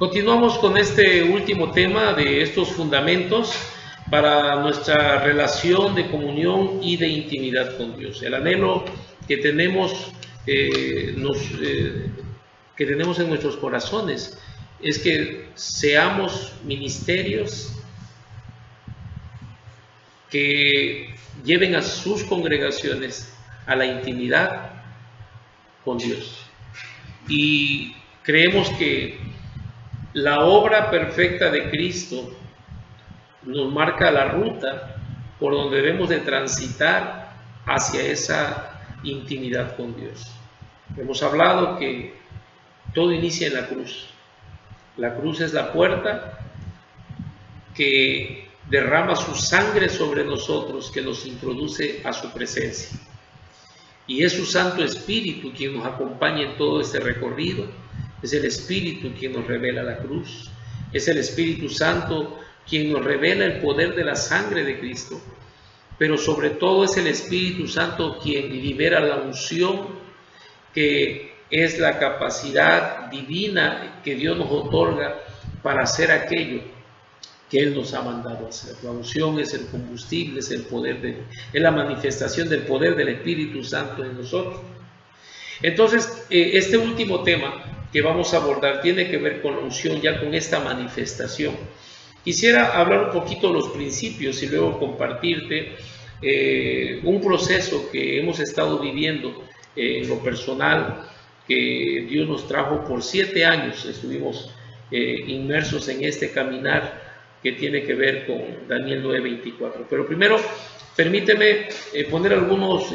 Continuamos con este último tema de estos fundamentos para nuestra relación de comunión y de intimidad con Dios. El anhelo que tenemos, que tenemos en nuestros corazones es que seamos ministerios que lleven a sus congregaciones a la intimidad con Dios. Y creemos que la obra perfecta de Cristo nos marca la ruta por donde debemos de transitar hacia esa intimidad con Dios. Hemos hablado que todo inicia en la cruz. La cruz es la puerta que derrama su sangre sobre nosotros, que nos introduce a su presencia. Y es su Santo Espíritu quien nos acompaña en todo este recorrido. Es el Espíritu quien nos revela la cruz. Es el Espíritu Santo quien nos revela el poder de la sangre de Cristo. Pero sobre todo es el Espíritu Santo quien libera la unción, que es la capacidad divina que Dios nos otorga para hacer aquello que Él nos ha mandado hacer. La unción es el combustible, es el poder, es la manifestación del poder del Espíritu Santo en nosotros. Entonces, este último tema que vamos a abordar tiene que ver con la unción, ya con esta manifestación. Quisiera hablar un poquito de los principios y luego compartirte un proceso que hemos estado viviendo en lo personal, que Dios nos trajo por 7 años. Estuvimos inmersos en este caminar que tiene que ver con Daniel 9:24. Pero primero, permíteme poner algunos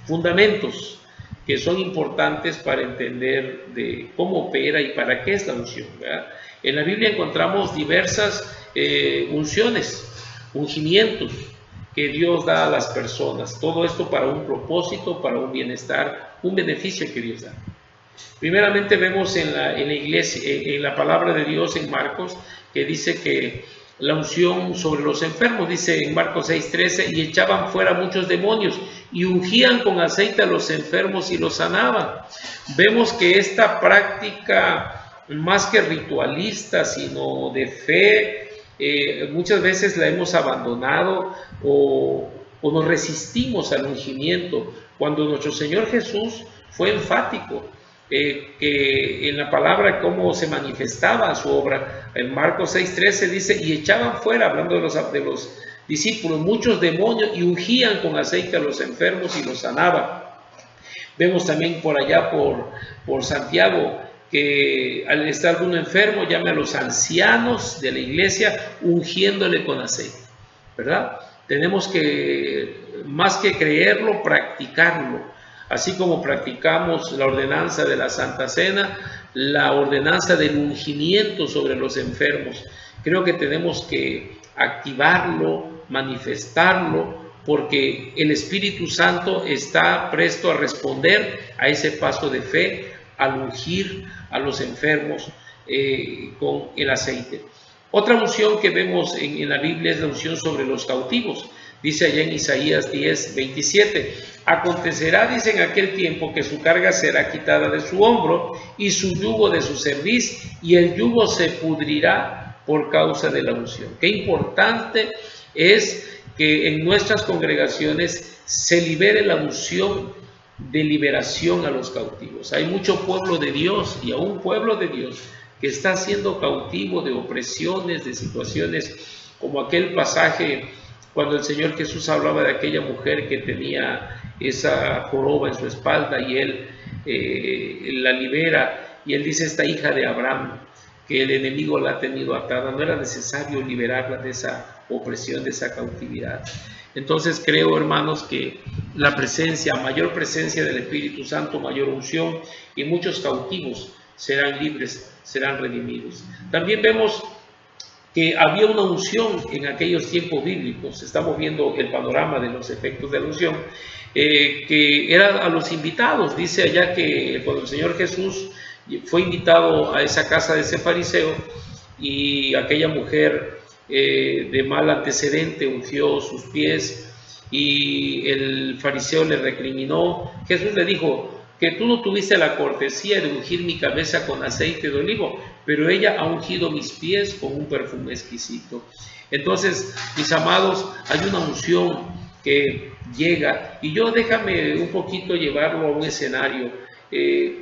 fundamentos que son importantes para entender de cómo opera y para qué es la unción, ¿verdad? En la Biblia encontramos diversas unciones, ungimientos que Dios da a las personas. Todo esto para un propósito, para un bienestar, un beneficio que Dios da. Primeramente vemos en la iglesia, en la palabra de Dios en Marcos, que dice que la unción sobre los enfermos, dice en Marcos 6:13, y echaban fuera muchos demonios y ungían con aceite a los enfermos y los sanaban. Vemos que esta práctica, más que ritualista, sino de fe, muchas veces la hemos abandonado o nos resistimos al ungimiento, cuando nuestro Señor Jesús fue enfático. Que en la palabra cómo se manifestaba su obra. En Marcos 6:13 dice, y echaban fuera, hablando de los discípulos, muchos demonios y ungían con aceite a los enfermos y los sanaban. Vemos también por allá por Santiago que al estar alguno enfermo llame a los ancianos de la iglesia ungiéndole con aceite, ¿verdad? Tenemos que, más que creerlo, practicarlo. Así como practicamos la ordenanza de la Santa Cena, la ordenanza del ungimiento sobre los enfermos. Creo que tenemos que activarlo, manifestarlo, porque el Espíritu Santo está presto a responder a ese paso de fe, al ungir a los enfermos con el aceite. Otra unción que vemos en la Biblia es la unción sobre los cautivos. Dice allá en Isaías 10:27, acontecerá, dice, en aquel tiempo que su carga será quitada de su hombro y su yugo de su cerviz, y el yugo se pudrirá por causa de la unción. Qué importante es que en nuestras congregaciones se libere la unción de liberación a los cautivos. Hay mucho pueblo de Dios y aún pueblo de Dios que está siendo cautivo de opresiones, de situaciones como aquel pasaje cuando el Señor Jesús hablaba de aquella mujer que tenía esa joroba en su espalda y Él la libera, y Él dice, esta hija de Abraham, que el enemigo la ha tenido atada, no era necesario liberarla de esa opresión, de esa cautividad. Entonces creo, hermanos, que la presencia, mayor presencia del Espíritu Santo, mayor unción, y muchos cautivos serán libres, serán redimidos. También vemos que había una unción en aquellos tiempos bíblicos. Estamos viendo el panorama de los efectos de la unción, que era a los invitados. Dice allá que cuando el Señor Jesús fue invitado a esa casa de ese fariseo, y aquella mujer de mal antecedente ungió sus pies, y el fariseo le recriminó, Jesús le dijo, que tú no tuviste la cortesía de ungir mi cabeza con aceite de olivo, pero ella ha ungido mis pies con un perfume exquisito. Entonces, mis amados, hay una unción que llega, y yo déjame un poquito llevarlo a un escenario.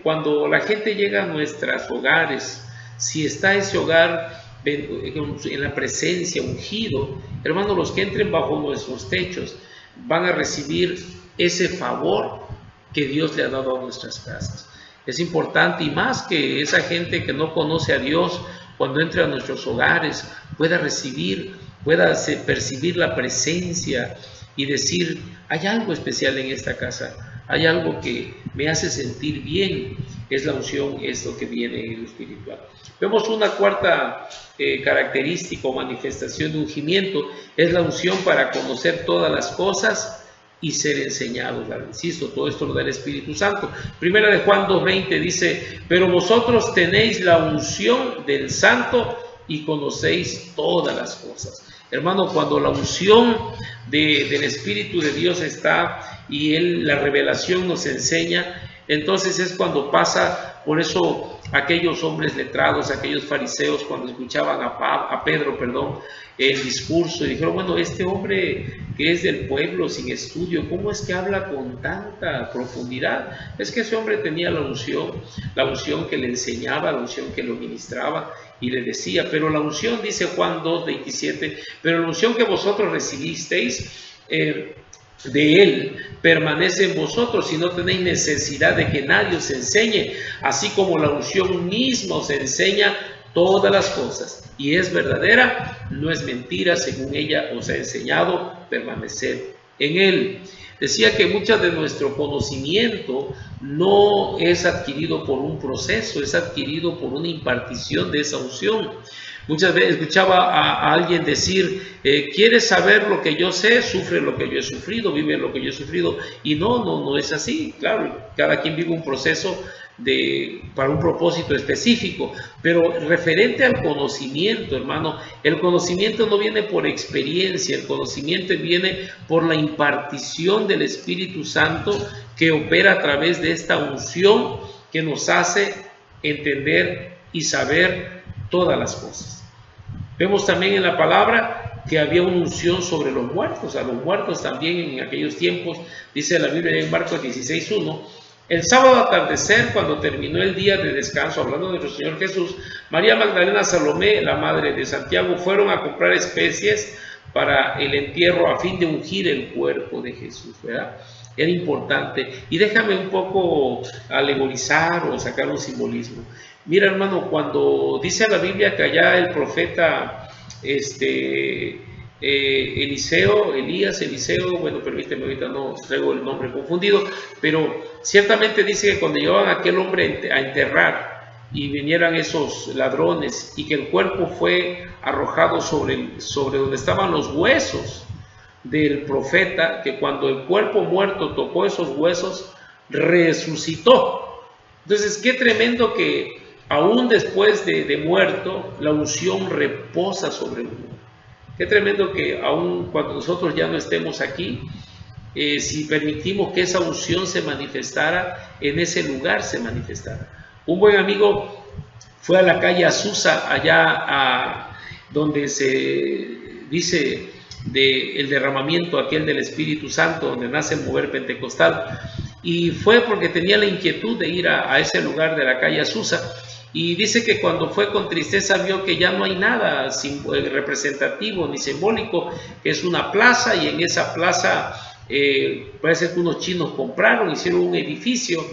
Cuando la gente llega a nuestros hogares, si está ese hogar en la presencia, ungido, hermanos, los que entren bajo nuestros techos van a recibir ese favor que Dios le ha dado a nuestras casas. Es importante, y más que esa gente que no conoce a Dios, cuando entre a nuestros hogares, pueda percibir la presencia y decir, hay algo especial en esta casa, hay algo que me hace sentir bien. Es la unción, es lo que viene en lo espiritual. Vemos una cuarta característica o manifestación de ungimiento, es la unción para conocer todas las cosas y ser enseñados. Insisto, todo esto lo da el Espíritu Santo. Primera de Juan 2:20 dice, pero vosotros tenéis la unción del Santo y conocéis todas las cosas. Hermano, cuando la unción del Espíritu de Dios está y la revelación nos enseña, entonces es cuando pasa. Por eso aquellos hombres letrados, aquellos fariseos, cuando escuchaban a Pedro, el discurso, y dijeron, bueno, este hombre que es del pueblo, sin estudio, ¿cómo es que habla con tanta profundidad? Es que ese hombre tenía la unción que le enseñaba, la unción que lo ministraba, y le decía, pero la unción, dice Juan 2:27, pero la unción que vosotros recibisteis de Él permanece en vosotros, y no tenéis necesidad de que nadie os enseñe, así como la unción misma os enseña todas las cosas, y es verdadera, no es mentira, según ella os ha enseñado, permanecer en Él. Decía que mucho de nuestro conocimiento no es adquirido por un proceso, es adquirido por una impartición de esa unción. Muchas veces escuchaba a alguien decir, ¿quieres saber lo que yo sé? Sufre lo que yo he sufrido, vive lo que yo he sufrido. Y no es así. Claro, cada quien vive un proceso para un propósito específico, pero referente al conocimiento, hermano, el conocimiento no viene por experiencia, el conocimiento viene por la impartición del Espíritu Santo que opera a través de esta unción que nos hace entender y saber todas las cosas. Vemos también en la palabra que había una unción sobre los muertos. A los muertos también en aquellos tiempos, dice la Biblia en Marcos 16:1, el sábado atardecer, cuando terminó el día de descanso, hablando de nuestro Señor Jesús, María Magdalena, Salomé, la madre de Santiago, fueron a comprar especies para el entierro a fin de ungir el cuerpo de Jesús, ¿verdad? Era importante. Y déjame un poco alegorizar o sacar un simbolismo. Mira, hermano, cuando dice la Biblia que allá el profeta Eliseo, bueno, permíteme, ahorita no traigo el nombre confundido, pero ciertamente dice que cuando llevaban a aquel hombre a enterrar y vinieran esos ladrones y que el cuerpo fue arrojado sobre donde estaban los huesos del profeta, que cuando el cuerpo muerto tocó esos huesos, resucitó. Entonces, qué tremendo que aún después de muerto, la unción reposa sobre uno. Qué tremendo que aún cuando nosotros ya no estemos aquí, si permitimos que esa unción se manifestara, en ese lugar se manifestara. Un buen amigo fue a la calle Azusa, allá donde se dice del derramamiento aquel del Espíritu Santo, donde nace el mover pentecostal, y fue porque tenía la inquietud de ir a ese lugar de la calle Azusa. Y dice que cuando fue con tristeza vio que ya no hay nada representativo ni simbólico, que es una plaza, y en esa plaza parece que unos chinos compraron, hicieron un edificio,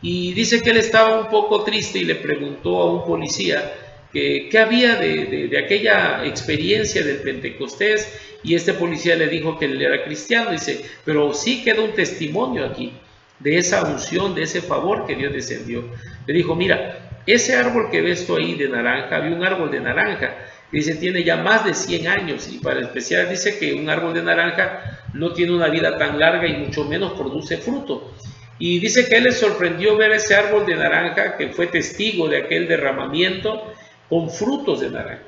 y dice que él estaba un poco triste y le preguntó a un policía qué había de aquella experiencia del Pentecostés, y este policía le dijo que él era cristiano. Dice, pero sí queda un testimonio aquí de esa unción, de ese favor que Dios descendió. Le dijo, mira, ese árbol que ves tú ahí de naranja, había un árbol de naranja, que dice tiene ya más de 100 años, y para especial dice que un árbol de naranja no tiene una vida tan larga y mucho menos produce fruto. Y dice que a él le sorprendió ver ese árbol de naranja, que fue testigo de aquel derramamiento, con frutos de naranja.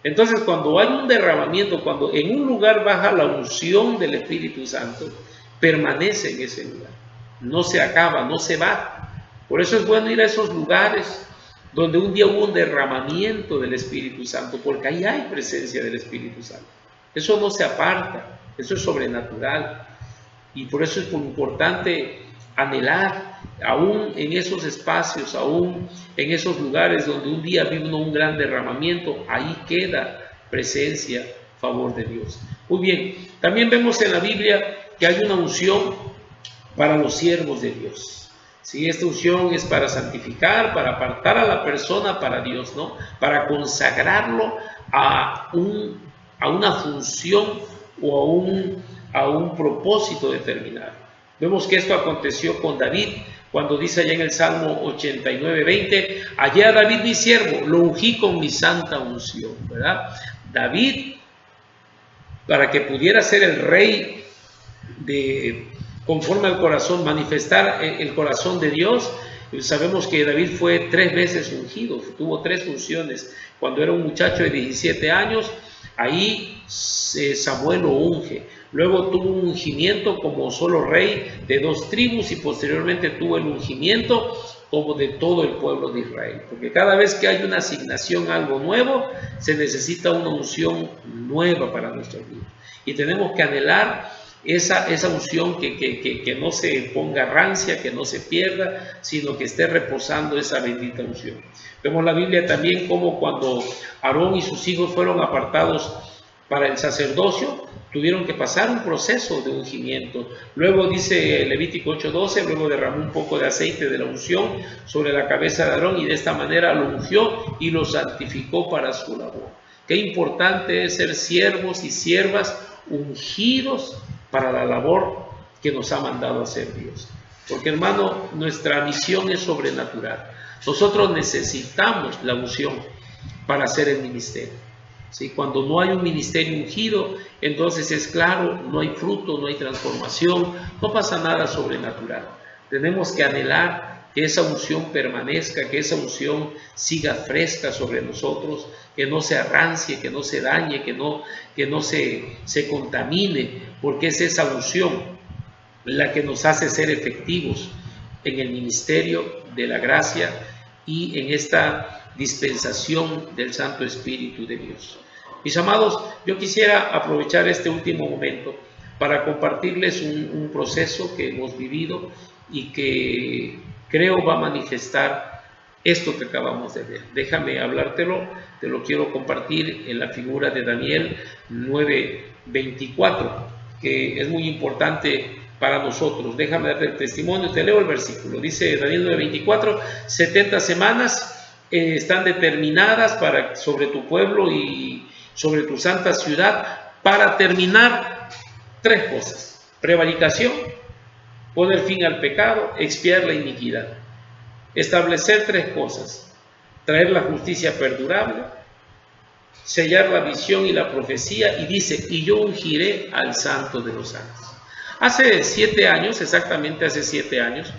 Entonces, cuando hay un derramamiento, cuando en un lugar baja la unción del Espíritu Santo, permanece en ese lugar, no se acaba, no se va. Por eso es bueno ir a esos lugares donde un día hubo un derramamiento del Espíritu Santo, porque ahí hay presencia del Espíritu Santo. Eso no se aparta, eso es sobrenatural. Y por eso es muy importante anhelar, aún en esos espacios, aún en esos lugares donde un día vino un gran derramamiento, ahí queda presencia, favor de Dios. Muy bien, también vemos en la Biblia que hay una unción para los siervos de Dios. Sí, esta unción es para santificar, para apartar a la persona para Dios, ¿no? Para consagrarlo a una función o a un propósito determinado. Vemos que esto aconteció con David, cuando dice allá en el Salmo 89:20, hallé a David mi siervo, lo ungí con mi santa unción, ¿verdad? David, para que pudiera ser el rey conforme al corazón, manifestar el corazón de Dios, sabemos que David fue 3 veces ungido, tuvo 3 funciones. Cuando era un muchacho de 17 años, ahí Samuel lo unge. Luego tuvo un ungimiento como solo rey de 2 tribus y posteriormente tuvo el ungimiento como de todo el pueblo de Israel. Porque cada vez que hay una asignación a algo nuevo, se necesita una unción nueva para nuestra vida. Y tenemos que anhelar esa unción que no se ponga rancia, que no se pierda, sino que esté reposando esa bendita unción. Vemos la Biblia también como cuando Aarón y sus hijos fueron apartados para el sacerdocio, tuvieron que pasar un proceso de ungimiento. Luego dice Levítico 8:12, luego derramó un poco de aceite de la unción sobre la cabeza de Aarón y de esta manera lo ungió y lo santificó para su labor. Qué importante es ser siervos y siervas ungidos para la labor que nos ha mandado hacer Dios. Porque, hermano, nuestra misión es sobrenatural. Nosotros necesitamos la unción para hacer el ministerio. ¿Sí? Cuando no hay un ministerio ungido, entonces es claro, no hay fruto, no hay transformación, no pasa nada sobrenatural. Tenemos que anhelar que esa unción permanezca, que esa unción siga fresca sobre nosotros, que no se arrancie, que no se dañe, que no se contamine, porque es esa unción la que nos hace ser efectivos en el ministerio de la gracia y en esta dispensación del Santo Espíritu de Dios. Mis amados, yo quisiera aprovechar este último momento para compartirles un proceso que hemos vivido y que creo va a manifestar esto que acabamos de ver. Déjame hablártelo, te lo quiero compartir en la figura de Daniel 9:24, que es muy importante para nosotros. Déjame darte el testimonio, te leo el versículo. Dice Daniel 9:24, 70 semanas están determinadas sobre tu pueblo y sobre tu santa ciudad para terminar 3 cosas: prevaricación, poner fin al pecado, expiar la iniquidad. Establecer 3 cosas: traer la justicia perdurable, sellar la visión y la profecía, y dice, y yo ungiré al Santo de los Santos. Hace 7 años, exactamente hace 7 años,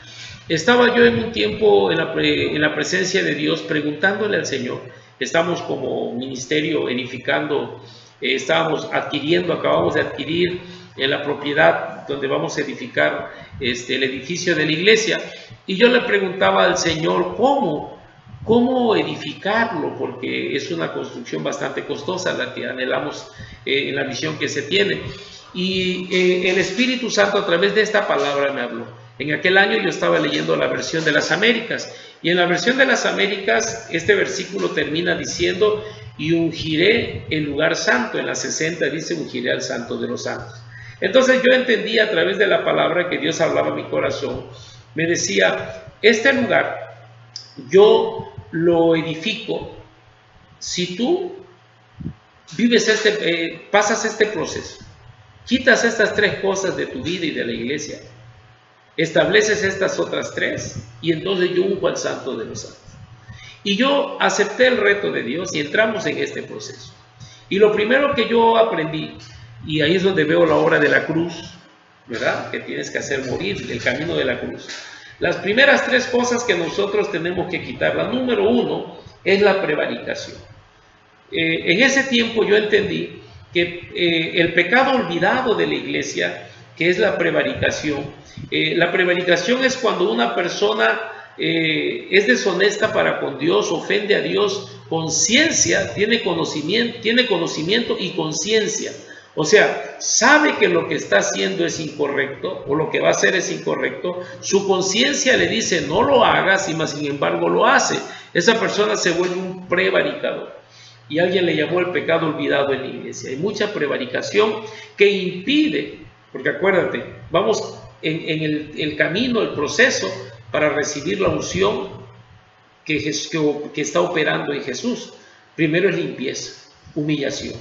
estaba yo en un tiempo en la presencia de Dios preguntándole al Señor. Estamos como ministerio edificando, acabamos de adquirir en la propiedad donde vamos a edificar el edificio de la iglesia, y yo le preguntaba al Señor cómo edificarlo, porque es una construcción bastante costosa la que anhelamos en la visión que se tiene. Y el Espíritu Santo a través de esta palabra me habló. En aquel año yo estaba leyendo la versión de las Américas, y en la versión de las Américas este versículo termina diciendo, y ungiré el lugar santo. En la 60 dice, ungiré al Santo de los Santos. Entonces yo entendí a través de la palabra que Dios hablaba a mi corazón. Me decía, este lugar yo lo edifico si tú vives pasas este proceso, quitas estas 3 cosas de tu vida y de la iglesia, estableces estas otras 3, y entonces yo unjo al Santo de los Santos. Y yo acepté el reto de Dios y entramos en este proceso. Y lo primero que yo aprendí, y ahí es donde veo la obra de la cruz, ¿verdad? Que tienes que hacer morir, el camino de la cruz. Las primeras 3 cosas que nosotros tenemos que quitar. La número 1 es la prevaricación. En ese tiempo yo entendí que el pecado olvidado de la iglesia, que es la prevaricación es cuando una persona es deshonesta para con Dios, ofende a Dios, conciencia, tiene conocimiento y conciencia. O sea, sabe que lo que está haciendo es incorrecto o lo que va a hacer es incorrecto. Su conciencia le dice no lo hagas y más sin embargo lo hace. Esa persona se vuelve un prevaricador. Y alguien le llamó el pecado olvidado en la iglesia. Hay mucha prevaricación que impide, porque acuérdate, vamos en el camino, el proceso para recibir la unción que está operando en Jesús. Primero es limpieza, humillación.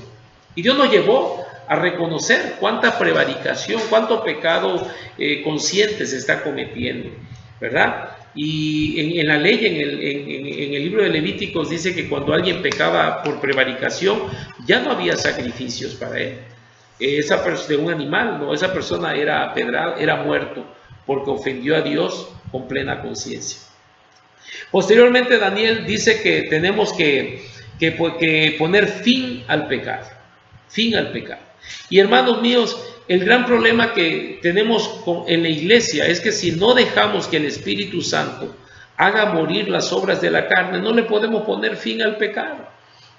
Y Dios nos llevó a reconocer cuánta prevaricación, cuánto pecado consciente se está cometiendo, ¿verdad? Y en la ley, en el libro de Levíticos dice que cuando alguien pecaba por prevaricación, ya no había sacrificios para él. De un animal, no, esa persona era apedrado, era muerto, porque ofendió a Dios con plena conciencia. Posteriormente Daniel dice que tenemos que poner fin al pecado, fin al pecado. Y hermanos míos, el gran problema que tenemos en la iglesia es que si no dejamos que el Espíritu Santo haga morir las obras de la carne, no le podemos poner fin al pecado,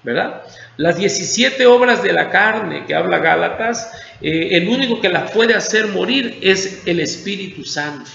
¿verdad? Las 17 obras de la carne que habla Gálatas, el único que las puede hacer morir es el Espíritu Santo.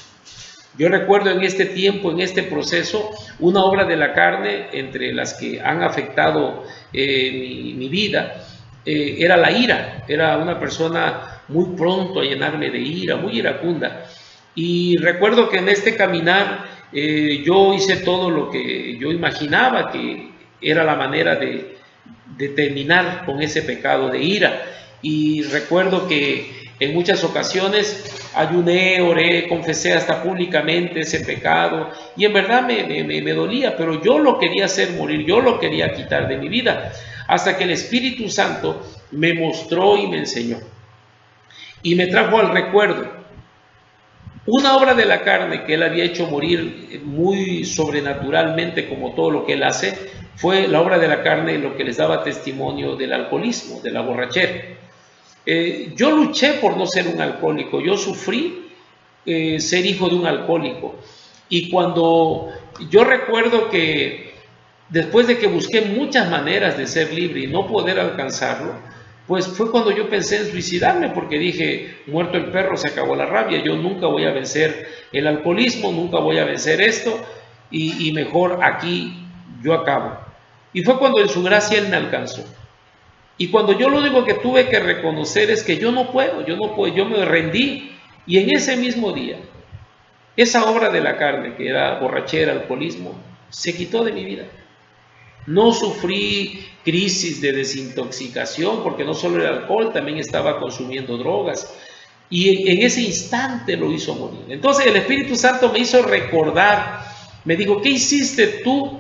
Yo recuerdo en este tiempo, en este proceso, una obra de la carne entre las que han afectado mi vida, era la ira. Era una persona muy pronto a llenarme de ira, muy iracunda. Y recuerdo que en este caminar yo hice todo lo que yo imaginaba que era la manera de terminar con ese pecado de ira. Y recuerdo que en muchas ocasiones ayuné, oré, confesé hasta públicamente ese pecado y en verdad me dolía, pero yo lo quería hacer morir, yo lo quería quitar de mi vida, hasta que el Espíritu Santo me mostró y me enseñó y me trajo al recuerdo una obra de la carne que él había hecho morir muy sobrenaturalmente, como todo lo que él hace. Fue la obra de la carne lo que les daba testimonio del alcoholismo, de la borrachera. Yo luché por no ser un alcohólico, yo sufrí ser hijo de un alcohólico. Y cuando yo recuerdo que después de que busqué muchas maneras de ser libre y no poder alcanzarlo, pues fue cuando yo pensé en suicidarme, porque dije, muerto el perro se acabó la rabia, yo nunca voy a vencer el alcoholismo, nunca voy a vencer esto, y mejor aquí yo acabo. Y fue cuando en su gracia él me alcanzó. Y cuando yo lo único que tuve que reconocer es que yo no puedo, yo me rendí. Y en ese mismo día, esa obra de la carne, que era borrachera, alcoholismo, se quitó de mi vida. No sufrí crisis de desintoxicación, porque no solo el alcohol, también estaba consumiendo drogas. Y en ese instante lo hizo morir. Entonces el Espíritu Santo me hizo recordar, me dijo, ¿qué hiciste tú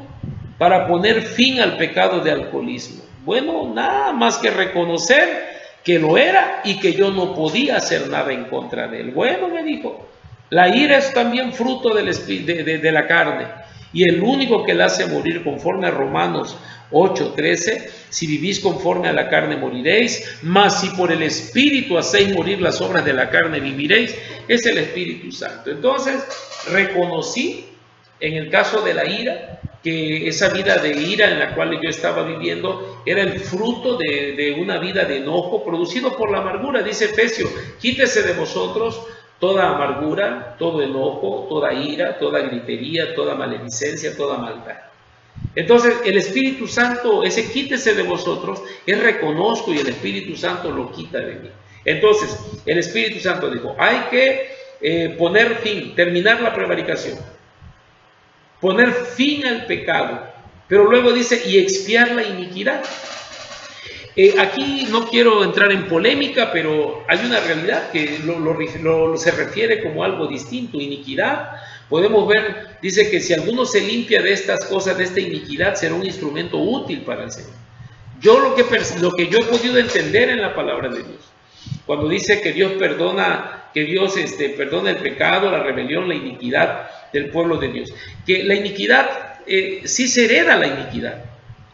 para poner fin al pecado de alcoholismo? Bueno, nada más que reconocer que lo era y que yo no podía hacer nada en contra de él. Bueno, me dijo, la ira es también fruto de la carne, y el único que la hace morir, conforme a Romanos 8:13, si vivís conforme a la carne moriréis, mas si por el Espíritu hacéis morir las obras de la carne viviréis, es el Espíritu Santo. Entonces reconocí en el caso de la ira, que esa vida de ira en la cual yo estaba viviendo era el fruto de una vida de enojo producido por la amargura. Dice Efesios, quítese de vosotros toda amargura, todo enojo, toda ira, toda gritería, toda maledicencia, toda maldad. Entonces el Espíritu Santo, ese quítese de vosotros, es reconozco y el Espíritu Santo lo quita de mí. Entonces el Espíritu Santo dijo, hay que poner fin, terminar la prevaricación, poner fin al pecado, pero luego dice, y expiar la iniquidad. Aquí no quiero entrar en polémica, pero hay una realidad que se refiere como algo distinto, iniquidad. Podemos ver, dice que si alguno se limpia de estas cosas, de esta iniquidad, será un instrumento útil para el Señor. Yo lo que yo he podido entender en la palabra de Dios, cuando dice que Dios perdona, perdona el pecado, la rebelión, la iniquidad del pueblo de Dios, que la iniquidad sí se hereda, la iniquidad,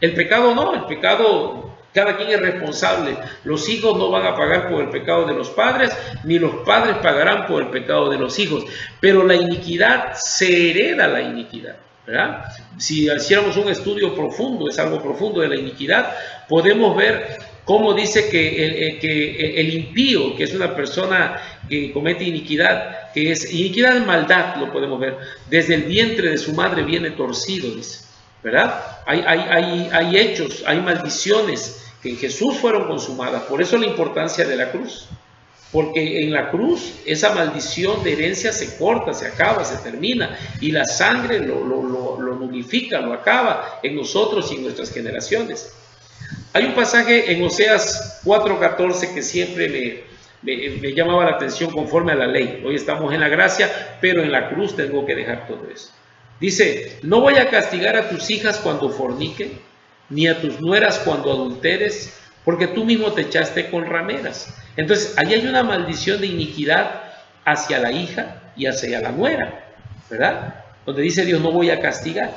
el pecado no, el pecado Cada quien es responsable. Los hijos no van a pagar por el pecado de los padres, ni los padres pagarán por el pecado de los hijos. Pero la iniquidad, se hereda la iniquidad, ¿verdad? Si hiciéramos un estudio profundo, es algo profundo de la iniquidad, podemos ver cómo dice que el impío, que es una persona que comete iniquidad, que es iniquidad de maldad, lo podemos ver, desde el vientre de su madre viene torcido, dice, ¿verdad? Hay hechos, hay maldiciones que en Jesús fueron consumadas. Por eso la importancia de la cruz, porque en la cruz esa maldición de herencia se corta, se acaba, se termina, y la sangre lo nulifica, lo acaba en nosotros y en nuestras generaciones. Hay un pasaje en Oseas 4:14 que siempre me llamaba la atención conforme a la ley. Hoy estamos en la gracia, pero en la cruz tengo que dejar todo eso. Dice, no voy a castigar a tus hijas cuando forniquen, ni a tus nueras cuando adulteres, porque tú mismo te echaste con rameras. Entonces, ahí hay una maldición de iniquidad hacia la hija y hacia la nuera, ¿verdad? Donde dice Dios, no voy a castigar,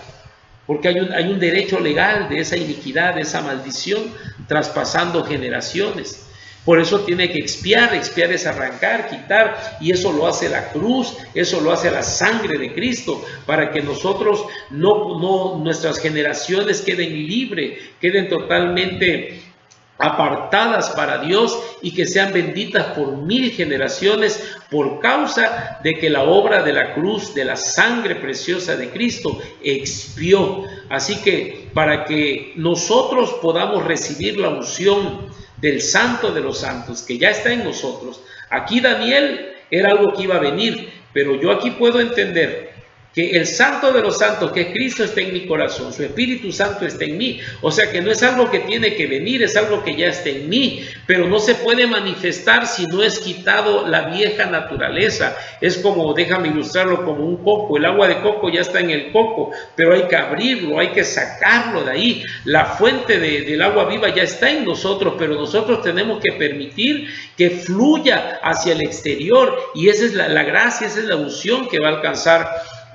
porque hay un derecho legal de esa iniquidad, de esa maldición, traspasando generaciones. Por eso tiene que expiar es arrancar, quitar, y eso lo hace la cruz, eso lo hace la sangre de Cristo, para que nosotros nuestras generaciones queden libres, queden totalmente apartadas para Dios y que sean benditas por 1000 generaciones por causa de que la obra de la cruz, de la sangre preciosa de Cristo, expió. Así que para que nosotros podamos recibir la unción del Santo de los Santos, que ya está en nosotros. Aquí Daniel era algo que iba a venir, pero yo aquí puedo entender que el Santo de los Santos, que Cristo, está en mi corazón, su Espíritu Santo está en mí. O sea que no es algo que tiene que venir, es algo que ya está en mí, pero no se puede manifestar si no es quitado la vieja naturaleza. Es como, déjame ilustrarlo como un coco, el agua de coco ya está en el coco, pero hay que abrirlo, hay que sacarlo de ahí. La fuente del agua viva ya está en nosotros, pero nosotros tenemos que permitir que fluya hacia el exterior, y esa es la gracia, esa es la unción que va a alcanzar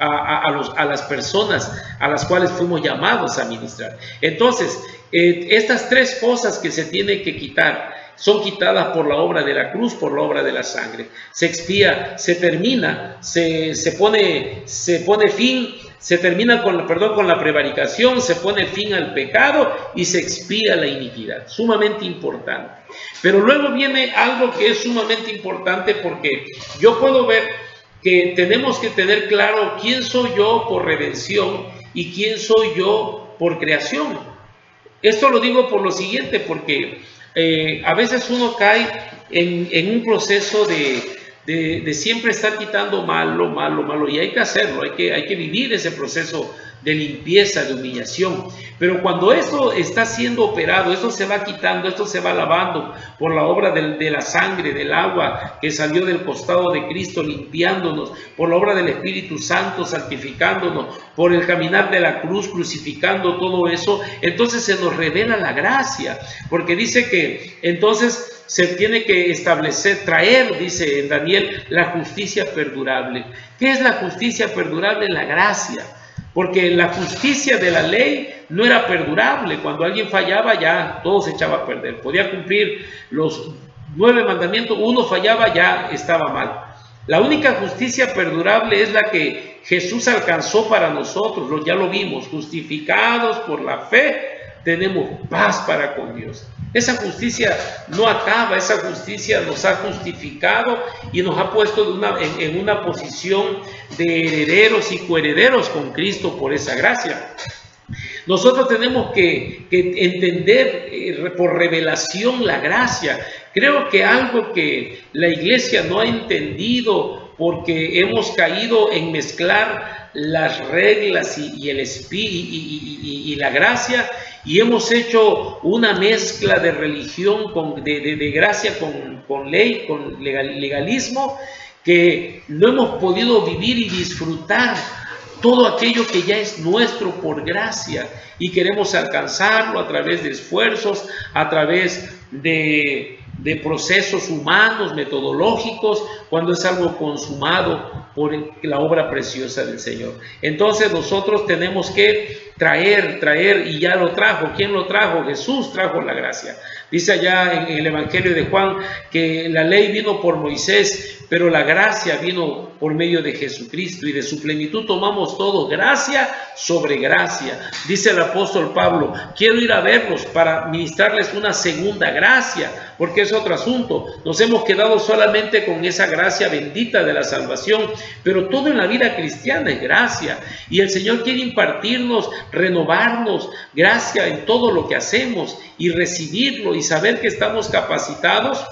a las personas a las cuales fuimos llamados a ministrar. Entonces, estas tres cosas que se tienen que quitar son quitadas por la obra de la cruz, por la obra de la sangre. Se expía, se termina, se pone fin, se termina con la prevaricación, se pone fin al pecado y se expía la iniquidad. Sumamente importante. Pero luego viene algo que es sumamente importante, porque yo puedo ver que tenemos que tener claro quién soy yo por redención y quién soy yo por creación. Esto lo digo por lo siguiente, porque a veces uno cae en un proceso de siempre estar quitando malo, y hay que hacerlo, hay que vivir ese proceso de limpieza, de humillación. Pero cuando esto está siendo operado, esto se va quitando, esto se va lavando por la obra de la sangre, del agua que salió del costado de Cristo, limpiándonos, por la obra del Espíritu Santo, santificándonos, por el caminar de la cruz, crucificando todo eso, entonces se nos revela la gracia, porque dice que entonces se tiene que establecer, traer, dice en Daniel, la justicia perdurable. ¿Qué es la justicia perdurable? La gracia. Porque la justicia de la ley no era perdurable. Cuando alguien fallaba, ya todo se echaba a perder. Podía cumplir los 9 mandamientos, uno fallaba, ya estaba mal. La única justicia perdurable es la que Jesús alcanzó para nosotros. Ya lo vimos, justificados por la fe, tenemos paz para con Dios. Esa justicia no acaba, esa justicia nos ha justificado y nos ha puesto en una posición de herederos y coherederos con Cristo por esa gracia. Nosotros tenemos que entender por revelación la gracia. Creo que algo que la iglesia no ha entendido, porque hemos caído en mezclar las reglas y la gracia, y hemos hecho una mezcla de religión, de gracia con ley, con legalismo, que no hemos podido vivir y disfrutar todo aquello que ya es nuestro por gracia, y queremos alcanzarlo a través de esfuerzos, a través de procesos humanos, metodológicos, cuando es algo consumado por la obra preciosa del Señor. Entonces nosotros tenemos que traer, y ya lo trajo. ¿Quién lo trajo? Jesús trajo la gracia. Dice allá en el Evangelio de Juan que la ley vino por Moisés, pero la gracia vino por medio de Jesucristo, y de su plenitud tomamos todo, gracia sobre gracia. Dice el apóstol Pablo, quiero ir a verlos para ministrarles una segunda gracia, porque es otro asunto. Nos hemos quedado solamente con esa gracia bendita de la salvación, pero todo en la vida cristiana es gracia, y el Señor quiere impartirnos, renovarnos gracia en todo lo que hacemos, y recibirlo y saber que estamos capacitados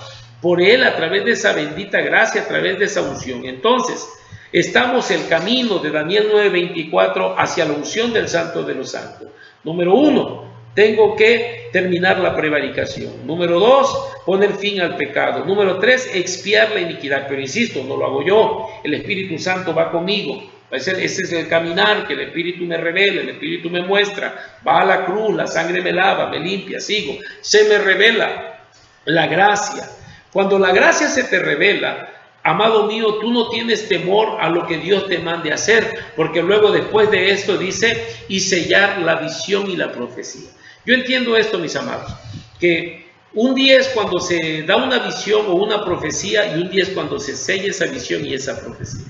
por Él a través de esa bendita gracia, a través de esa unción. Entonces, estamos el camino de Daniel 9:24 hacia la unción del Santo de los Santos. Número 1, tengo que terminar la prevaricación. Número 2, poner fin al pecado. Número 3, expiar la iniquidad. Pero insisto, no lo hago yo, el Espíritu Santo va conmigo. Ese es el caminar que el Espíritu me revela, el Espíritu me muestra. Va a la cruz, la sangre me lava, me limpia, sigo. Se me revela la gracia. Cuando la gracia se te revela, amado mío, tú no tienes temor a lo que Dios te mande hacer, porque luego después de esto dice, y sellar la visión y la profecía. Yo entiendo esto, mis amados, que un día es cuando se da una visión o una profecía, y un día es cuando se sella esa visión y esa profecía.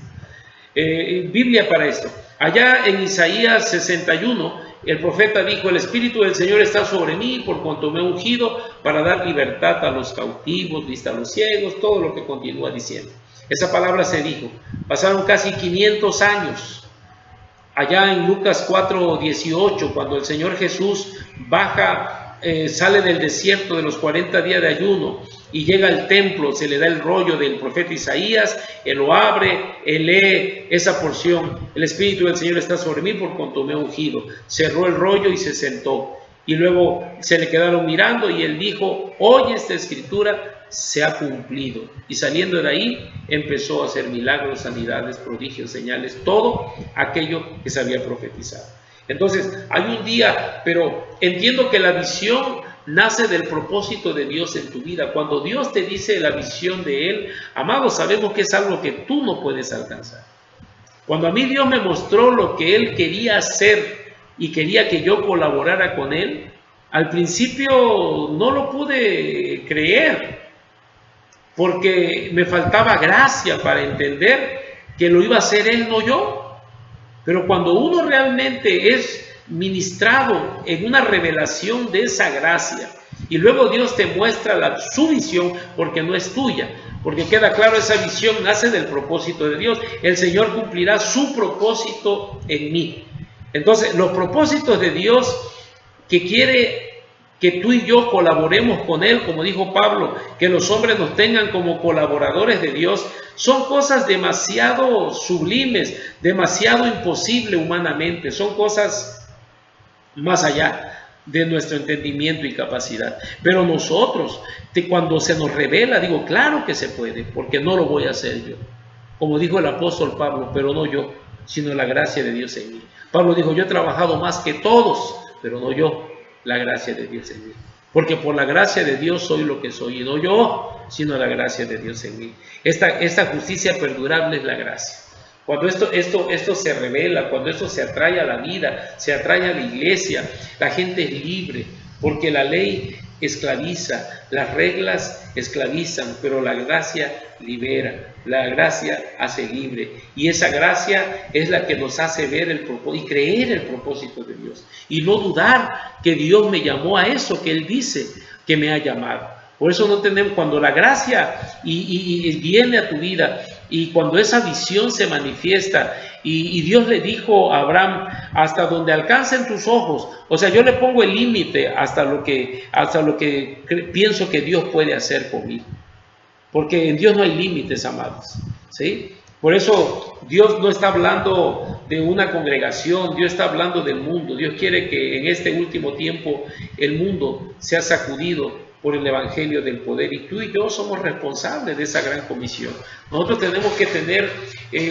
Biblia para esto. Allá en Isaías 61, el profeta dijo, el Espíritu del Señor está sobre mí, por cuanto me he ungido para dar libertad a los cautivos, vista a los ciegos, todo lo que continúa diciendo. Esa palabra se dijo. Pasaron casi 500 años. Allá en Lucas 4:18, cuando el Señor Jesús baja, sale del desierto de los 40 días de ayuno y llega al templo, se le da el rollo del profeta Isaías, él lo abre, él lee esa porción, el Espíritu del Señor está sobre mí por cuanto me he ungido, cerró el rollo y se sentó, y luego se le quedaron mirando y él dijo, oye, esta escritura se ha cumplido, y saliendo de ahí empezó a hacer milagros, sanidades, prodigios, señales, todo aquello que se había profetizado. Entonces hay un día, pero entiendo que la visión nace del propósito de Dios en tu vida. Cuando Dios te dice la visión de Él, amados, sabemos que es algo que tú no puedes alcanzar. Cuando a mí Dios me mostró lo que Él quería hacer y quería que yo colaborara con Él, al principio no lo pude creer, porque me faltaba gracia para entender que lo iba a hacer Él, no yo. Pero cuando uno realmente es ministrado en una revelación de esa gracia, y luego Dios te muestra su visión, porque no es tuya, porque queda claro, esa visión nace del propósito de Dios. El Señor cumplirá su propósito en mí. Entonces, los propósitos de Dios, que quiere que tú y yo colaboremos con Él, como dijo Pablo, que los hombres nos tengan como colaboradores de Dios, son cosas demasiado sublimes, demasiado imposible humanamente, son cosas más allá de nuestro entendimiento y capacidad. Pero nosotros, cuando se nos revela, digo, claro que se puede, porque no lo voy a hacer yo. Como dijo el apóstol Pablo, pero no yo, sino la gracia de Dios en mí. Pablo dijo, yo he trabajado más que todos, pero no yo, la gracia de Dios en mí. Porque por la gracia de Dios soy lo que soy, y no yo, sino la gracia de Dios en mí. Esta justicia perdurable es la gracia. Cuando esto se revela, cuando esto se atrae a la vida, se atrae a la iglesia, la gente es libre, porque la ley esclaviza, las reglas esclavizan, pero la gracia libera, la gracia hace libre, y esa gracia es la que nos hace ver el propósito y creer el propósito de Dios, y no dudar que Dios me llamó a eso que Él dice que me ha llamado. Por eso no tenemos, cuando la gracia y viene a tu vida, y cuando esa visión se manifiesta, y Dios le dijo a Abraham, hasta donde alcancen tus ojos, o sea, yo le pongo el límite hasta lo que pienso que Dios puede hacer conmigo, porque en Dios no hay límites, amados, ¿sí? Por eso Dios no está hablando de una congregación, Dios está hablando del mundo. Dios quiere que en este último tiempo el mundo sea sacudido por el evangelio del poder, y tú y yo somos responsables de esa gran comisión. Nosotros tenemos que tener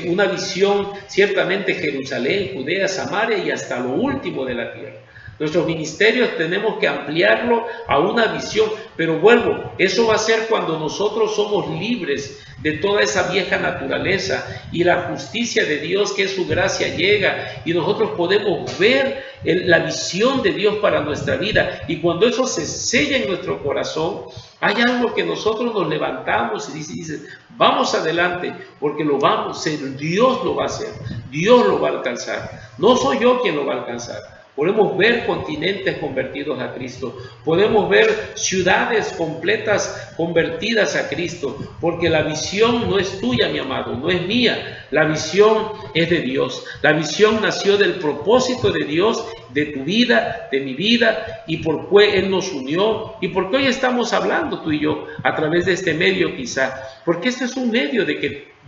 una visión, ciertamente, Jerusalén, Judea, Samaria y hasta lo último de la tierra. Nuestros ministerios tenemos que ampliarlo a una visión, pero vuelvo, eso va a ser cuando nosotros somos libres de toda esa vieja naturaleza y la justicia de Dios, que es su gracia, llega y nosotros podemos ver la visión de Dios para nuestra vida. Y cuando eso se sella en nuestro corazón, hay algo que nosotros nos levantamos y dice, vamos adelante, porque lo vamos a hacer, Dios lo va a hacer, Dios lo va a alcanzar, no soy yo quien lo va a alcanzar. Podemos ver continentes convertidos a Cristo, podemos ver ciudades completas convertidas a Cristo, porque la visión no es tuya, mi amado, no es mía, la visión es de Dios. La visión nació del propósito de Dios, de tu vida, de mi vida, y por qué Él nos unió, y porque hoy estamos hablando tú y yo a través de este medio quizá, porque este es un medio de que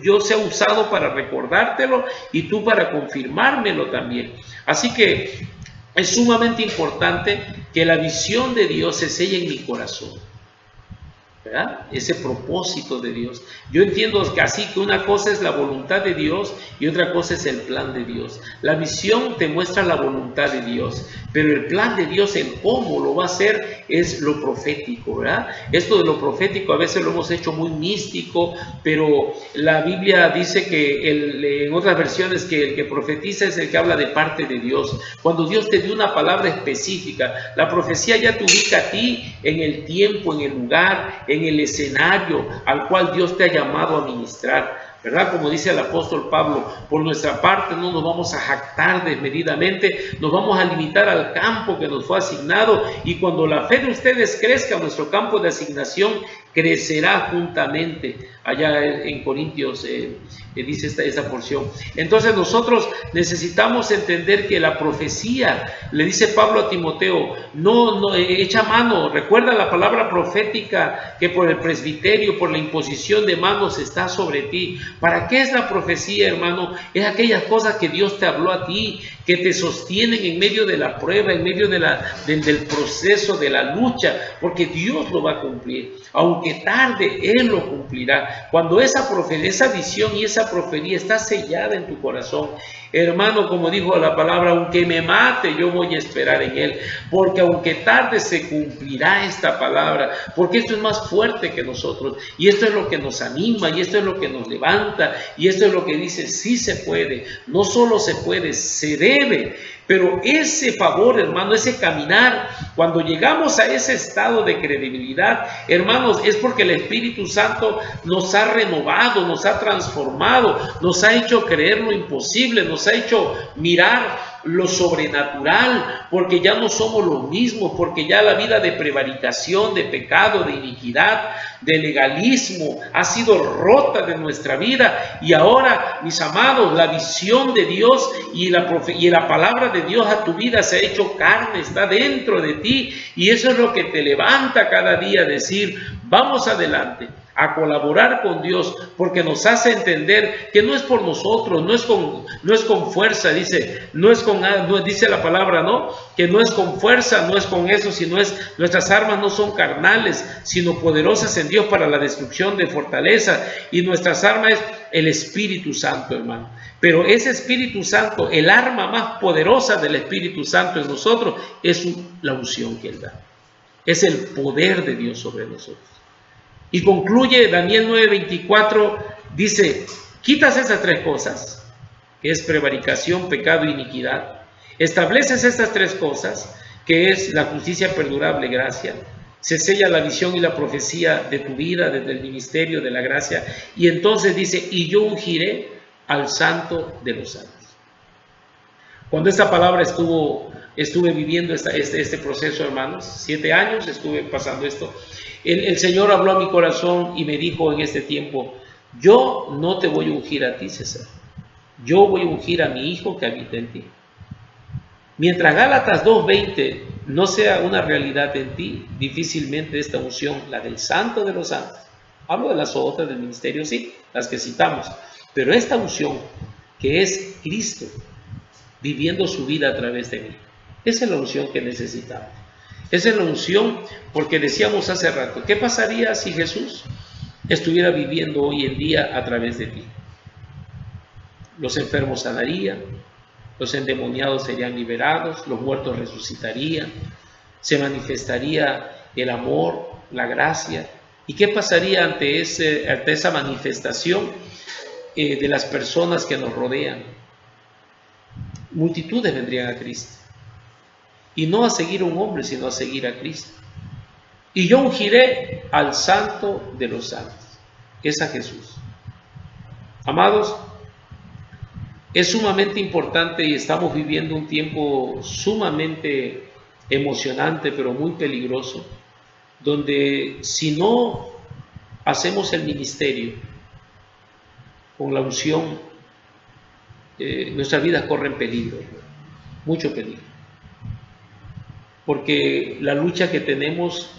yo sea usado para recordártelo y tú para confirmármelo también. Así que es sumamente importante que la visión de Dios se selle en mi corazón, ¿verdad? Ese propósito de Dios. Yo entiendo que así que una cosa es la voluntad de Dios y otra cosa es el plan de Dios. La visión te muestra la voluntad de Dios, pero el plan de Dios, el cómo lo va a hacer, es lo profético, ¿verdad? Esto de lo profético a veces lo hemos hecho muy místico, pero la Biblia dice que en otras versiones que el que profetiza es el que habla de parte de Dios. Cuando Dios te dio una palabra específica, la profecía ya te ubica a ti en el tiempo, en el lugar, en el escenario al cual Dios te ha llamado a ministrar, ¿verdad? Como dice el apóstol Pablo, por nuestra parte no nos vamos a jactar desmedidamente, nos vamos a limitar al campo que nos fue asignado, y cuando la fe de ustedes crezca, nuestro campo de asignación crecerá juntamente. Allá en Corintios dice esta porción. Entonces nosotros necesitamos entender que la profecía, le dice Pablo a Timoteo, no echa mano, recuerda la palabra profética que por el presbiterio, por la imposición de manos está sobre ti. ¿Para qué es la profecía, hermano? Es aquellas cosas que Dios te habló a ti, que te sostienen en medio de la prueba, en medio del proceso, de la lucha, porque Dios lo va a cumplir. Aunque tarde, Él lo cumplirá. Cuando esa visión y esa profecía está sellada en tu corazón, hermano, como dijo la palabra, aunque me mate, yo voy a esperar en Él, porque aunque tarde se cumplirá esta palabra, porque esto es más fuerte que nosotros, y esto es lo que nos anima, y esto es lo que nos levanta, y esto es lo que dice, sí se puede, no solo se puede, se debe. Pero ese favor, hermano, ese caminar, cuando llegamos a ese estado de credibilidad, hermanos, es porque el Espíritu Santo nos ha renovado, nos ha transformado, nos ha hecho creer lo imposible, nos ha hecho mirar lo sobrenatural, porque ya no somos los mismos, porque ya la vida de prevaricación, de pecado, de iniquidad, de legalismo ha sido rota de nuestra vida, y ahora, mis amados, la visión de Dios y la palabra de Dios a tu vida se ha hecho carne, está dentro de ti, y eso es lo que te levanta cada día a decir, vamos adelante, a colaborar con Dios, porque nos hace entender que no es por nosotros, no es con fuerza, dice la palabra, ¿no? Que no es con fuerza, no es con eso, sino nuestras armas no son carnales, sino poderosas en Dios para la destrucción de fortaleza, y nuestras armas es el Espíritu Santo, hermano. Pero ese Espíritu Santo, el arma más poderosa del Espíritu Santo en nosotros, es la unción que Él da, es el poder de Dios sobre nosotros. Y concluye Daniel 9:24, dice, quitas esas tres cosas, que es prevaricación, pecado e iniquidad, estableces estas tres cosas, que es la justicia perdurable, gracia, se sella la visión y la profecía de tu vida, desde el ministerio de la gracia, y entonces dice, y yo ungiré al santo de los santos. Cuando esta palabra estuve viviendo este proceso, hermanos, 7 años estuve pasando esto, el Señor habló a mi corazón y me dijo en este tiempo, yo no te voy a ungir a ti, César, yo voy a ungir a mi Hijo que habita en ti. Mientras Gálatas 2:20 no sea una realidad en ti, difícilmente esta unción, la del santo de los santos, hablo de las otras del ministerio, sí, las que citamos, pero esta unción que es Cristo viviendo su vida a través de mí, esa es la unción que necesitamos. Esa es la unción, porque decíamos hace rato, ¿qué pasaría si Jesús estuviera viviendo hoy en día a través de ti? Los enfermos sanarían, los endemoniados serían liberados, los muertos resucitarían, se manifestaría el amor, la gracia. ¿Y qué pasaría ante esa manifestación de las personas que nos rodean? Multitudes vendrían a Cristo. Y no a seguir a un hombre, sino a seguir a Cristo. Y yo ungiré al Santo de los santos. Es a Jesús. Amados, es sumamente importante y estamos viviendo un tiempo sumamente emocionante, pero muy peligroso, donde si no hacemos el ministerio con la unción, nuestras vidas corren peligro, mucho peligro. Porque la lucha que tenemos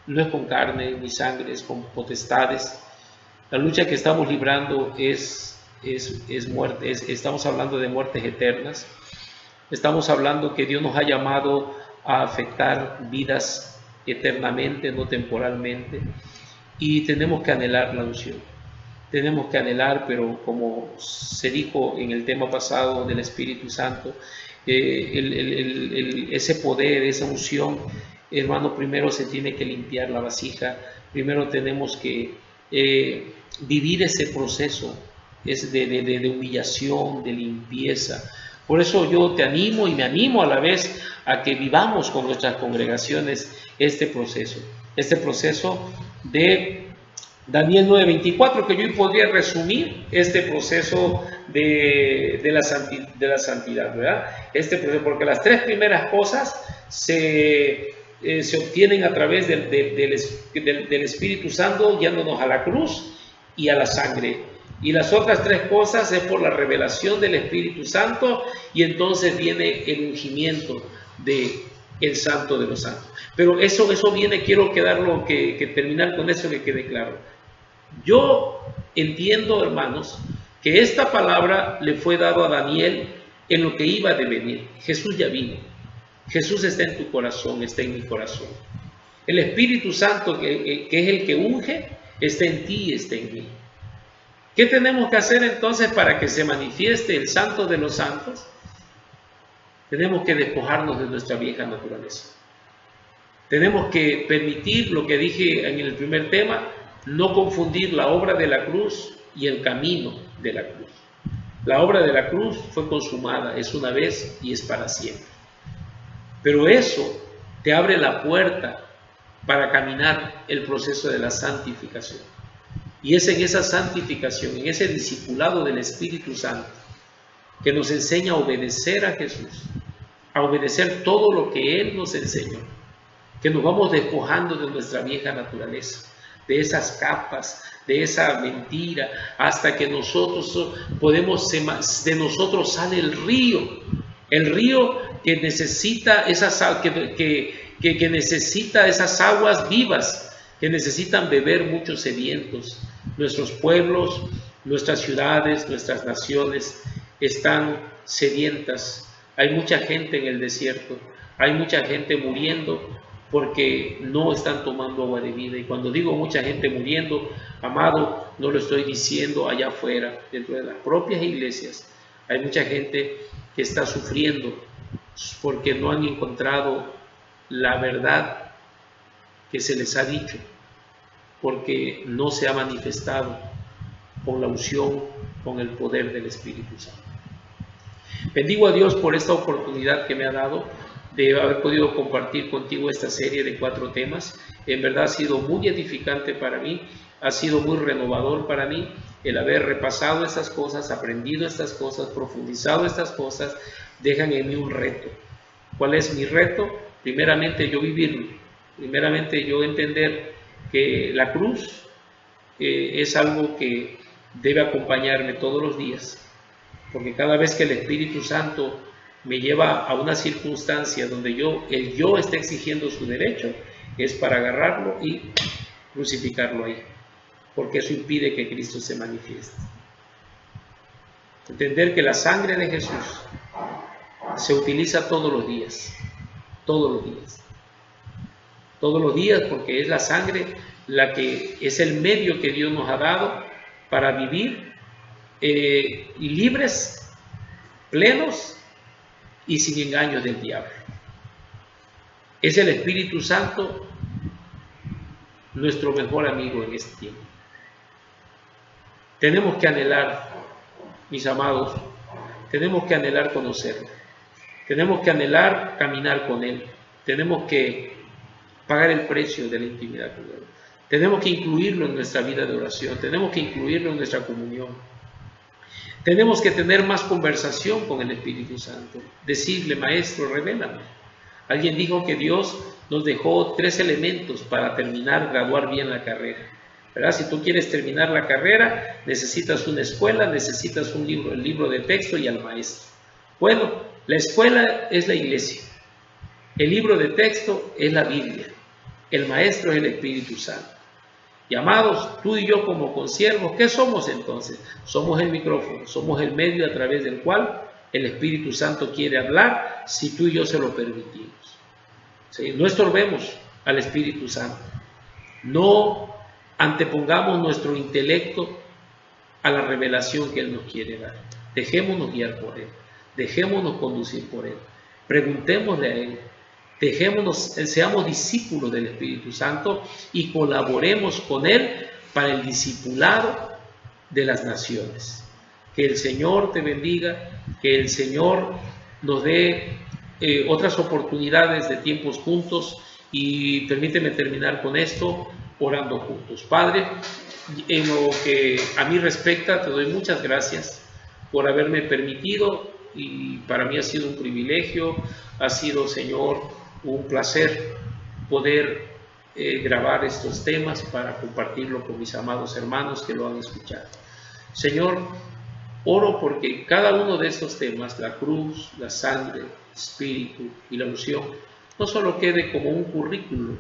no es con carne ni sangre, es con potestades. La lucha que estamos librando es muerte, estamos hablando de muertes eternas. Estamos hablando que Dios nos ha llamado a afectar vidas eternamente, no temporalmente. Y tenemos que anhelar la unción. Tenemos que anhelar, pero como se dijo en el tema pasado del Espíritu Santo, ese poder, esa unción, hermano, primero se tiene que limpiar la vasija, primero tenemos que vivir ese proceso de humillación, de limpieza. Por eso yo te animo y me animo a la vez a que vivamos con nuestras congregaciones este proceso de Daniel 9:24, que yo hoy podría resumir este proceso de la santidad, ¿verdad? Este proceso, porque las tres primeras cosas se obtienen a través del Espíritu Santo, guiándonos a la cruz y a la sangre. Y las otras tres cosas es por la revelación del Espíritu Santo, y entonces viene el ungimiento del Santo de los Santos. Pero eso viene, quiero que terminar con eso, que quede claro. Yo entiendo, hermanos, que esta palabra le fue dado a Daniel en lo que iba a devenir. Jesús ya vino. Jesús está en tu corazón, está en mi corazón. El Espíritu Santo, que es el que unge, está en ti, está en mí. ¿Qué tenemos que hacer entonces para que se manifieste el Santo de los Santos? Tenemos que despojarnos de nuestra vieja naturaleza. Tenemos que permitir lo que dije en el primer tema, no confundir la obra de la cruz y el camino de la cruz. La obra de la cruz fue consumada, es una vez y es para siempre. Pero eso te abre la puerta para caminar el proceso de la santificación. Y es en esa santificación, en ese discipulado del Espíritu Santo, que nos enseña a obedecer a Jesús, a obedecer todo lo que Él nos enseñó, que nos vamos despojando de nuestra vieja naturaleza, de esas capas, de esa mentira, hasta que nosotros de nosotros sale el río que necesita que necesita esas aguas vivas, que necesitan beber muchos sedientos. Nuestros pueblos, nuestras ciudades, nuestras naciones están sedientas. Hay mucha gente en el desierto, hay mucha gente muriendo porque no están tomando agua de vida. Y cuando digo mucha gente muriendo, amado, no lo estoy diciendo allá afuera, dentro de las propias iglesias. Hay mucha gente que está sufriendo porque no han encontrado la verdad que se les ha dicho, porque no se ha manifestado con la unción, con el poder del Espíritu Santo. Bendigo a Dios por esta oportunidad que me ha dado de haber podido compartir contigo esta serie de 4 temas. En verdad ha sido muy edificante para mí, ha sido muy renovador para mí el haber repasado estas cosas, aprendido estas cosas, profundizado estas cosas. Dejan en mí un reto. ¿Cuál es mi reto? Primeramente yo vivirlo, primeramente yo entender que la cruz es algo que debe acompañarme todos los días, porque cada vez que el Espíritu Santo me lleva a una circunstancia donde el yo está exigiendo su derecho, es para agarrarlo y crucificarlo ahí, porque eso impide que Cristo se manifieste. Entender que la sangre de Jesús se utiliza todos los días, porque es la sangre la que es el medio que Dios nos ha dado para vivir libres plenos y sin engaños del diablo. Es el Espíritu Santo nuestro mejor amigo en este tiempo. Tenemos que anhelar, mis amados, tenemos que anhelar conocerlo. Tenemos que anhelar caminar con Él. Tenemos que pagar el precio de la intimidad con Él. Tenemos que incluirlo en nuestra vida de oración. Tenemos que incluirlo en nuestra comunión. Tenemos que tener más conversación con el Espíritu Santo. Decirle, Maestro, revélame. Alguien dijo que Dios nos dejó 3 elementos para terminar, graduar bien la carrera. ¿Verdad? Si tú quieres terminar la carrera, necesitas una escuela, necesitas un libro, el libro de texto y al maestro. Bueno, la escuela es la iglesia, el libro de texto es la Biblia, el maestro es el Espíritu Santo. Y amados, tú y yo como consiervos, ¿qué somos entonces? Somos el micrófono, somos el medio a través del cual el Espíritu Santo quiere hablar si tú y yo se lo permitimos. ¿Sí? No estorbemos al Espíritu Santo, no antepongamos nuestro intelecto a la revelación que Él nos quiere dar. Dejémonos guiar por Él. Dejémonos conducir por Él, preguntémosle a Él, seamos discípulos del Espíritu Santo y colaboremos con Él para el discipulado de las naciones. Que el Señor te bendiga, que el Señor nos dé otras oportunidades de tiempos juntos y permíteme terminar con esto orando juntos. Padre, en lo que a mí respecta, te doy muchas gracias por haberme permitido. Y para mí ha sido un privilegio, ha sido, Señor, un placer poder grabar estos temas para compartirlo con mis amados hermanos que lo han escuchado. Señor, oro porque cada uno de estos temas, la cruz, la sangre, el espíritu y la unción, no solo quede como un currículo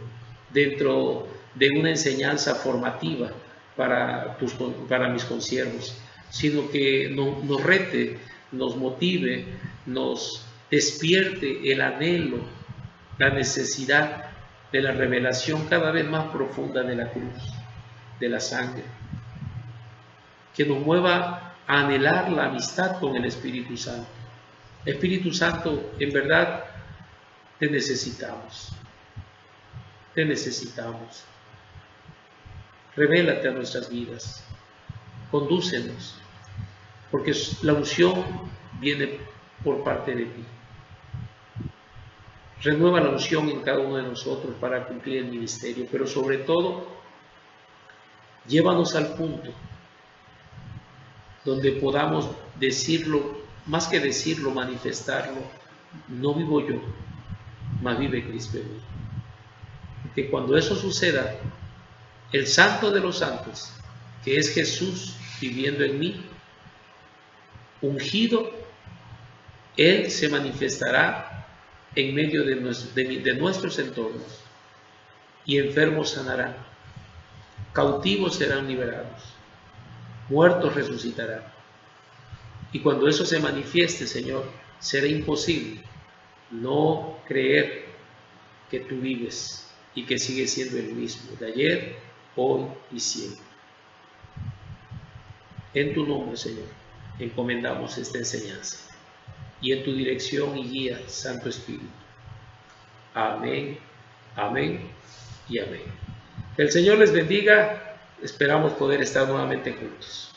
dentro de una enseñanza formativa para mis consiervos, sino que nos rete, nos motive, nos despierte el anhelo, la necesidad de la revelación cada vez más profunda de la cruz, de la sangre, que nos mueva a anhelar la amistad con el Espíritu Santo. Espíritu Santo, en verdad, te necesitamos, te necesitamos. Revélate a nuestras vidas, condúcenos, porque la unción viene por parte de ti. Renueva la unción en cada uno de nosotros para cumplir el ministerio, pero sobre todo, llévanos al punto donde podamos decirlo, más que decirlo, manifestarlo. No vivo yo, mas vive Cristo en mí. Porque cuando eso suceda, el Santo de los Santos, que es Jesús viviendo en mí, ungido, Él se manifestará en medio de nuestros entornos, y enfermos sanarán, cautivos serán liberados, muertos resucitarán. Y cuando eso se manifieste, Señor, será imposible no creer que tú vives y que sigues siendo el mismo de ayer, hoy y siempre. En tu nombre, Señor, encomendamos esta enseñanza y en tu dirección y guía, Santo Espíritu. Amén, amén y amén. Que el Señor les bendiga. Esperamos poder estar nuevamente juntos.